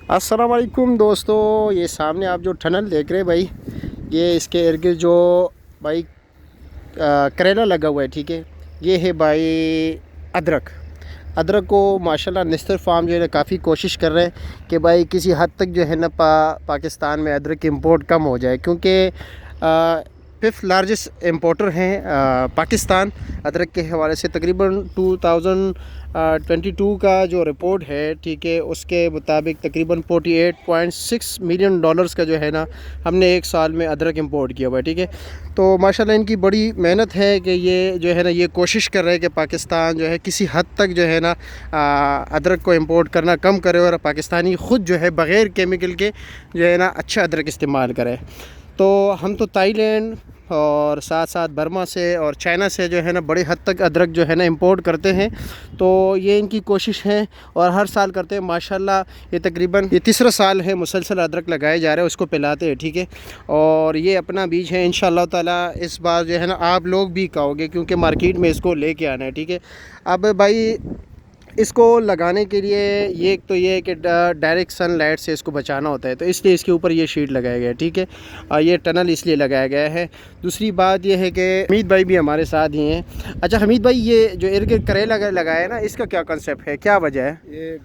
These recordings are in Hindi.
अस्सलाम वालेकुम दोस्तों, ये सामने आप जो टनल देख रहे हैं भाई, ये इसके इर्द गिर्द जो भाई करेला लगा हुआ है। ठीक है, ये है भाई अदरक। अदरक को माशाल्लाह निस्तर फार्म जो है ना काफ़ी कोशिश कर रहे हैं कि भाई किसी हद तक जो है ना पाकिस्तान में अदरक इंपोर्ट कम हो जाए, क्योंकि 5th लार्जेस्ट इंपोर्टर हैं पाकिस्तान अदरक के हवाले से। तकरीबन 2022 का जो रिपोर्ट है, ठीक है, उसके मुताबिक तकरीबन $48.6 मिलियन का जो है ना हमने एक साल में अदरक इंपोर्ट किया हुआ है। ठीक है, तो माशाल्लाह इनकी बड़ी मेहनत है कि ये जो है ना ये कोशिश कर रहे हैं कि पाकिस्तान जो है किसी हद तक जो है ना अदरक को इंपोर्ट करना कम करे और पाकिस्तानी ख़ुद जो है बग़ैर केमिकल के जो है ना अच्छा अदरक इस्तेमाल करे। तो हम तो थाईलैंड और साथ साथ बर्मा से और चाइना से जो है ना बड़े हद तक अदरक जो है ना इंपोर्ट करते हैं। तो ये इनकी कोशिश है और हर साल करते हैं माशाल्लाह। ये तकरीबन ये तीसरा साल है मुसलसल अदरक लगाए जा रहे हैं, उसको पिलाते हैं। ठीक है, और ये अपना बीज है, इंशाअल्लाह ताला इस बार जो है ना आप लोग भी खाओगे, क्योंकि मार्केट में इसको लेके आना है। ठीक है, अब भाई इसको लगाने के लिए ये एक तो ये है कि डायरेक्ट सनलाइट से इसको बचाना होता है, तो इसलिए इसके ऊपर ये शीट लगाया गया है। ठीक है, ये टनल इसलिए लगाया गया है। दूसरी बात ये है कि हमीद भाई भी हमारे साथ ही हैं। अच्छा हमीद भाई, ये जो इर्द गिर्द करेला लगाया है ना, इसका क्या कंसेप्ट है, क्या वजह है? ये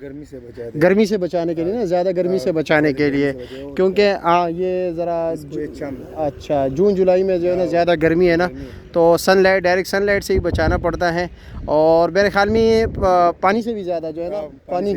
गर्मी से बचाने के लिए ना, ज़्यादा गर्मी से बचाने के लिए, क्योंकि ये ज़रा अच्छा जून जुलाई में जो है ना ज़्यादा गर्मी है ना, तो सनलाइट डायरेक्ट सनलाइट से ही बचाना पड़ता है। और मेरे ख्याल में ये पानी से भी ज़्यादा जो है ना पानी,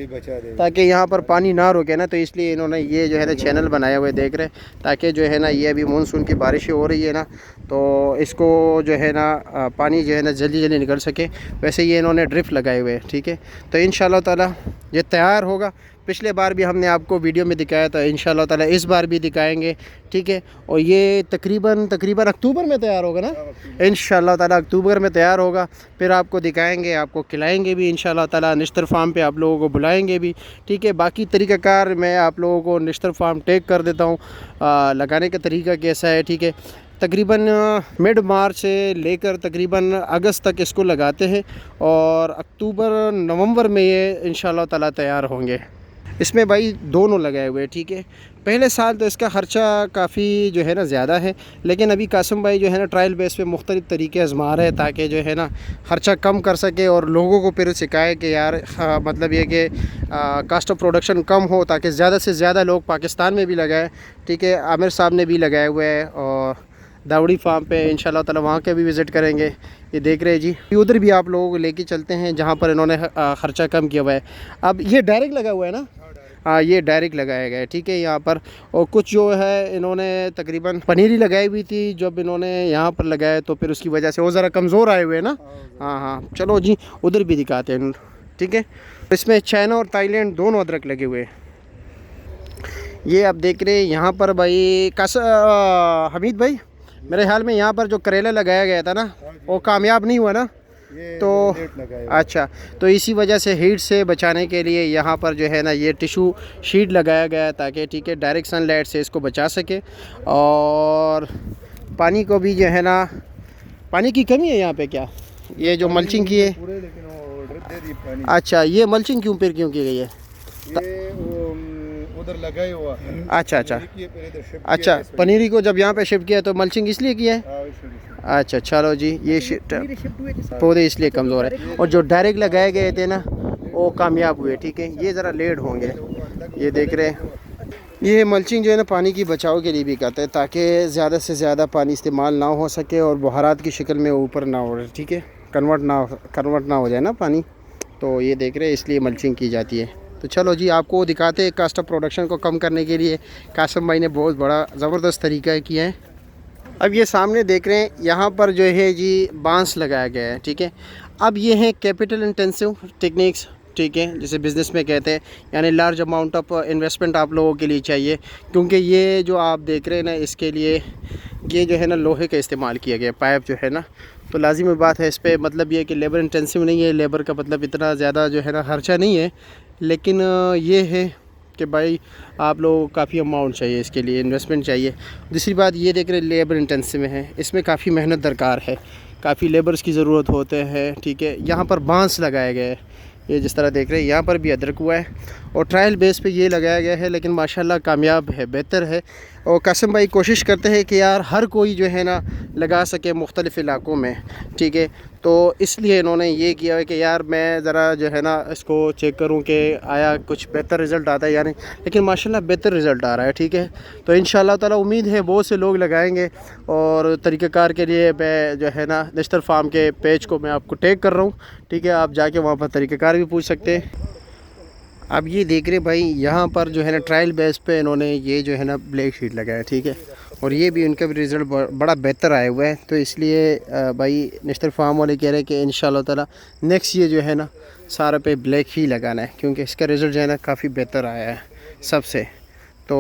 ताकि यहाँ पर पानी ना रुके ना, तो इसलिए इन्होंने ये जो है ना चैनल बनाया हुए देख रहे हैं, ताकि जो है ना ये अभी मानसून की बारिशें हो रही है ना, तो इसको जो है ना पानी जो है ना जल्दी जल्दी निकल सके। वैसे ये इन्होंने ड्रिप लगाए हुए हैं। ठीक है, तो इंशाअल्लाह ताला ये तैयार होगा। पिछले बार भी हमने आपको वीडियो में दिखाया था, इंशाअल्लाह ताला इस बार भी दिखाएंगे। ठीक है, और ये तकरीबन अक्टूबर में तैयार होगा ना, इंशाअल्लाह ताला अक्टूबर में तैयार होगा। फिर आपको दिखाएंगे, आपको खिलाएंगे भी इंशाअल्लाह ताला। निश्तर फार्म पे आप लोगों को बुलाएंगे भी। ठीक है, बाकी तरीक़ाकार मैं आप लोगों को निश्तर फार्म टैग कर देता हूँ, लगाने का तरीका कैसा है। ठीक है, तकरीबन मिड मार्च से लेकर तकरीबन अगस्त तक इसको लगाते हैं और अक्टूबर नवंबर में ये इंशाअल्लाह ताला तैयार होंगे। इसमें भाई दोनों लगाए हुए हैं। ठीक है, पहले साल तो इसका ख़र्चा काफ़ी जो है ना ज़्यादा है, लेकिन अभी कासिम भाई जो है ना ट्रायल बेस पे मुख्तलिफ़ तरीके आज़मा रहे हैं, ताकि जो है ना ख़र्चा कम कर सके और लोगों को फिर सिखाए कि यार मतलब ये कि कास्ट ऑफ प्रोडक्शन कम हो, ताकि ज़्यादा से ज़्यादा लोग पाकिस्तान में भी लगाएं। ठीक है, आमिर साहब ने भी लगाए हुए हैं और दावड़ी फार्म पे इंशाअल्लाह ताला वहाँ के भी विज़िट करेंगे। ये देख रहे हैं जी, उधर भी आप लोगों को लेके चलते हैं जहाँ पर इन्होंने ख़र्चा कम किया हुआ है। अब ये डायरेक्ट लगा हुआ है ना, हाँ ये डायरेक्ट लगाया गया है। ठीक है, यहाँ पर और कुछ जो है इन्होंने तकरीबन पनीरी लगाई हुई थी, जब इन्होंने यहाँ पर लगाया तो फिर उसकी वजह से वो ज़रा कमज़ोर आए हुए हैं ना। हाँ, चलो जी उधर भी दिखाते हैं। ठीक है, इसमें चाइना और थाईलैंड दोनों अदरक लगे हुए हैं। ये आप देख रहे हैं यहाँ पर भाई हमीद भाई, मेरे ख्याल में यहाँ पर जो करेला लगाया गया था ना वो कामयाब नहीं हुआ ना, तो अच्छा, तो इसी वजह से हीट से बचाने के लिए यहाँ पर जो है ना ये टिशू शीट लगाया गया है, ताकि ठीक है डायरेक्ट सनलाइट से इसको बचा सके। और पानी को भी जो है ना, पानी की कमी है यहाँ पे क्या, ये जो मल्चिंग की है, अच्छा ये मल्चिंग क्यों की गई है, उधर लगाए हुआ। अच्छा पनीरी को जब यहाँ पे शिफ्ट किया तो मल्चिंग इसलिए किया है। अच्छा चलो जी, ये पौधे इसलिए कमज़ोर है, और जो डायरेक्ट लगाए गए थे ना वो कामयाब हुए। ठीक है, ये ज़रा लेट होंगे। ये देख रहे हैं, ये मल्चिंग जो है ना पानी की बचाव के लिए भी करते हैं, ताकि ज़्यादा से ज़्यादा पानी इस्तेमाल ना हो सके और बहारात की शक्ल में ऊपर ना हो। ठीक है, कन्वर्ट ना हो जाए ना पानी, तो ये देख रहे हैं इसलिए मल्चिंग की जाती है। तो चलो जी आपको दिखाते हैं कास्ट ऑफ प्रोडक्शन को कम करने के लिए कासिम भाई ने बहुत बड़ा ज़बरदस्त तरीका किया है। अब ये सामने देख रहे हैं, यहाँ पर जो है जी बांस लगाया गया है। ठीक है, अब ये हैं कैपिटल इंटेंसिव टेक्निक्स। ठीक है, जैसे बिज़नेस में कहते हैं, यानी लार्ज अमाउंट ऑफ इन्वेस्टमेंट आप लोगों के लिए चाहिए, क्योंकि ये जो आप देख रहे हैं ना इसके लिए ये जो है ना लोहे का इस्तेमाल किया गया पाइप जो है ना, तो लाजिमी बात है इस पर मतलब ये कि लेबर इंटेंसिव नहीं है, लेबर का मतलब इतना ज़्यादा जो है ना खर्चा नहीं है, लेकिन ये है कि भाई आप लोगों को काफ़ी अमाउंट चाहिए, इसके लिए इन्वेस्टमेंट चाहिए। दूसरी बात ये देख रहे लेबर इंटेंसिव है, इसमें काफ़ी मेहनत दरकार है, काफ़ी लेबर्स की ज़रूरत होते हैं। ठीक है, यहाँ पर बांस लगाए गए हैं, ये जिस तरह देख रहे हैं यहाँ पर भी अदरक हुआ है और ट्रायल बेस पे ये लगाया गया है, लेकिन माशाल्लाह कामयाब है, बेहतर है। और कासिम भाई कोशिश करते हैं कि यार हर कोई जो है ना लगा सके मुख्तलिफ़ इलाक़ों में, ठीक है। तो इसलिए इन्होंने ये किया है कि यार मैं ज़रा जो है ना इसको चेक करूं कि आया कुछ बेहतर रिज़ल्ट आता है या नहीं, लेकिन माशाल्लाह बेहतर रिज़ल्ट आ रहा है, ठीक है। तो इंशाअल्लाह ताला उम्मीद है बहुत से लोग लगाएंगे। और तरीक़ाकार के लिए मैं जो है ना नेस्टर फार्म के पेज को मैं आपको टैग कर रहा हूँ, ठीक है। आप जाके वहाँ पर तरीक़ाकार भी पूछ सकते हैं। अब ये देख रहे भाई, यहाँ पर जो है ना ट्रायल बेस पे इन्होंने ये जो है ना ब्लैक शीट लगाया, ठीक है। और ये भी उनका भी रिज़ल्ट बड़ा बेहतर आया हुआ है। तो इसलिए भाई नेस्टर फार्म वाले कह रहे हैं कि इंशाअल्लाह ताला नेक्स्ट ये जो है ना सारा पे ब्लैक ही लगाना है, क्योंकि इसका रिज़ल्ट जो है ना काफ़ी बेहतर आया है सबसे। तो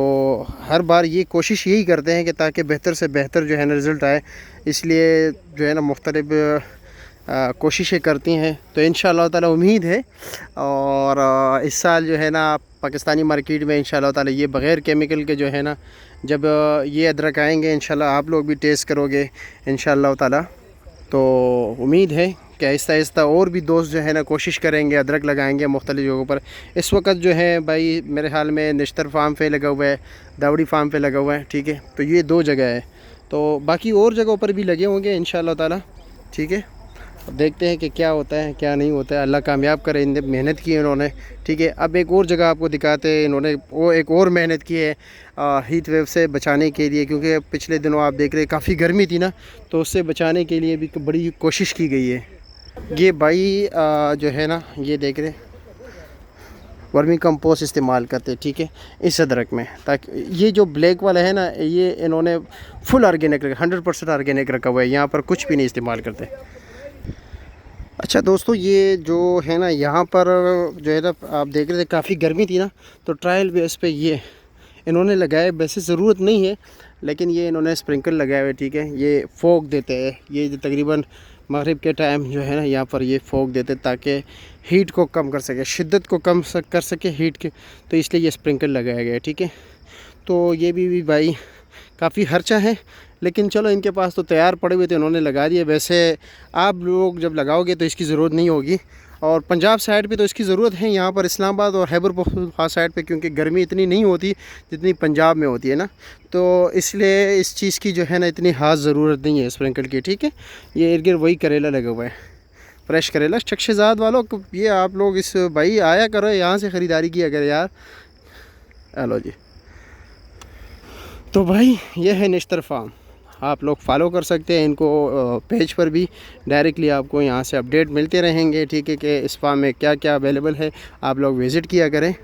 हर बार ये कोशिश यही करते हैं कि ताकि बेहतर से बेहतर जो है ना रिज़ल्ट आए, इसलिए जो है ना मुख्तलिफ़ कोशिशें करती हैं। तो इंशाअल्लाह ताला उम्मीद है। और इस साल जो है ना पाकिस्तानी मार्केट में इंशाअल्लाह ताला ये बग़ैर केमिकल के जो है ना जब ये अदरक आएंगे इंशाअल्लाह आप लोग भी टेस्ट करोगे इंशाअल्लाह ताला। तो उम्मीद है कि आहिस्ता आहिस्ता और भी दोस्त जो है ना कोशिश करेंगे, अदरक लगाएंगे मुख्तलिफ़ जगहों पर। इस वक्त जो है भाई मेरे ख्याल में नेस्टर फार्म पे लगा हुआ है, दावड़ी फार्म पे लगा हुआ है, ठीक है। तो ये 2 जगह है, तो बाकी और जगहों पर भी लगे होंगे इंशाअल्लाह ताला, ठीक है। अब देखते हैं कि क्या होता है क्या नहीं होता है, अल्लाह कामयाब करे। इन मेहनत की है इन्होंने, ठीक है। अब एक और जगह आपको दिखाते हैं, इन्होंने वो एक और मेहनत की है हीट वेव से बचाने के लिए, क्योंकि पिछले दिनों आप देख रहे काफ़ी गर्मी थी ना, तो उससे बचाने के लिए भी बड़ी कोशिश की गई है। ये भाई जो है ना ये देख रहे वर्मी कंपोस्ट इस्तेमाल करते हैं, ठीक है, इस अदरक में, ताकि ये जो ब्लैक वाला है ना ये इन्होंने फुल ऑर्गेनिक रखा, 100% ऑर्गेनिक रखा हुआ है, यहाँ पर कुछ भी नहीं इस्तेमाल करते। अच्छा दोस्तों, ये जो है ना यहाँ पर जो है ना आप देख रहे थे काफ़ी गर्मी थी ना, तो ट्रायल बेस पे ये इन्होंने लगाए। वैसे ज़रूरत नहीं है, लेकिन ये इन्होंने स्प्रिंकल लगाए हुए, ठीक है। ये फोक देते हैं, ये जो तकरीबन मगरिब के टाइम जो है ना यहाँ पर ये फोक देते ताकि हीट को कम कर सके, शिद्दत को कम कर सके हीट के, तो इसलिए ये स्प्रिंकल लगाया गया है, ठीक है। तो ये भी भाई काफ़ी खर्चा है, लेकिन चलो इनके पास तो तैयार पड़े हुए थे, उन्होंने लगा दिए। वैसे आप लोग जब लगाओगे तो इसकी ज़रूरत नहीं होगी। और पंजाब साइड पे तो इसकी ज़रूरत है, यहाँ पर इस्लामाबाद और खैबर पख्तूनख्वा साइड पे क्योंकि गर्मी इतनी नहीं होती जितनी पंजाब में होती है ना, तो इसलिए इस चीज़ की जो है ना इतनी ख़ास ज़रूरत नहीं है स्प्रिंकल की, ठीक है। ये इर्द गिर्द वही करेला लगा हुआ है, फ्रेश करेला। शख्शात वालों ये आप लोग इस भाई आया करो, यहाँ से ख़रीदारी किया करें यार। हेलो जी। तो भाई ये है नेस्टर फार्म, आप लोग फॉलो कर सकते हैं इनको पेज पर भी, डायरेक्टली आपको यहाँ से अपडेट मिलते रहेंगे, ठीक है, कि इस फार्म में क्या क्या अवेलेबल है, आप लोग विज़िट किया करें।